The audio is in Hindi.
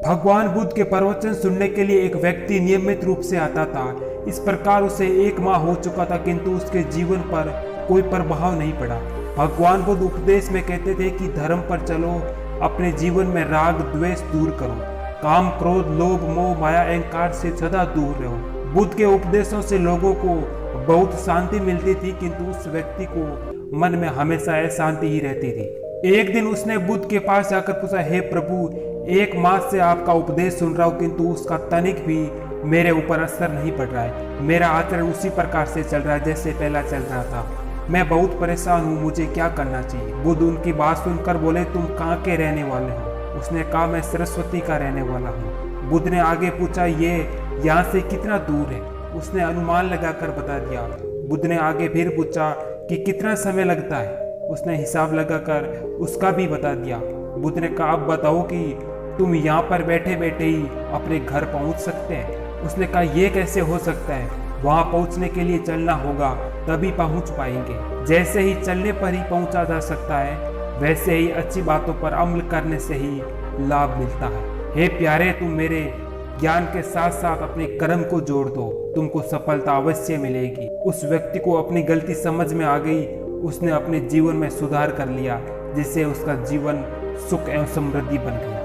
भगवान बुद्ध के प्रवचन सुनने के लिए एक व्यक्ति नियमित रूप से आता था। इस प्रकार उसे 1 माह हो चुका था, किंतु उसके जीवन पर कोई प्रभाव नहीं पड़ा। भगवान बुद्ध उपदेश में कहते थे कि धर्म पर चलो, अपने जीवन में राग द्वेष दूर करो, काम क्रोध लोभ मोह माया अहंकार से सदा दूर रहो। बुद्ध के उपदेशों से लोगों को बहुत शांति मिलती थी, किंतु उस व्यक्ति को मन में हमेशा अशांति ही रहती थी। एक दिन उसने बुद्ध के पास जाकर पूछा, हे प्रभु, 1 मास से आपका उपदेश सुन रहा हूँ, किंतु उसका तनिक भी मेरे ऊपर असर नहीं पड़ रहा है। मेरा आचरण उसी प्रकार से चल रहा है जैसे पहला चल रहा था। मैं बहुत परेशान हूँ, मुझे क्या करना चाहिए। बुद्ध उनकी बात सुनकर बोले, तुम कहाँ के रहने वाले हो? उसने कहा, मैं सरस्वती का रहने वाला हूँ। बुद्ध ने आगे पूछा, ये यहाँ से कितना दूर है? उसने अनुमान लगाकर बता दिया। बुद्ध ने आगे फिर पूछा कि कितना समय लगता है? उसने हिसाब लगाकर उसका भी बता दिया। बुद्ध ने कहा, अब बताओ कि तुम यहाँ पर बैठे बैठे ही अपने घर पहुँच सकते हैं? उसने कहा, यह कैसे हो सकता है? वहाँ पहुँचने के लिए चलना होगा, तभी पहुँच पाएंगे। जैसे ही चलने पर ही पहुँचा जा सकता है, वैसे ही अच्छी बातों पर अमल करने से ही लाभ मिलता है। हे प्यारे, तुम मेरे ज्ञान के साथ साथ अपने कर्म को जोड़ दो, तुमको सफलता अवश्य मिलेगी। उस व्यक्ति को अपनी गलती समझ में आ गई। उसने अपने जीवन में सुधार कर लिया, जिससे उसका जीवन सुख एवं समृद्धि बन गया।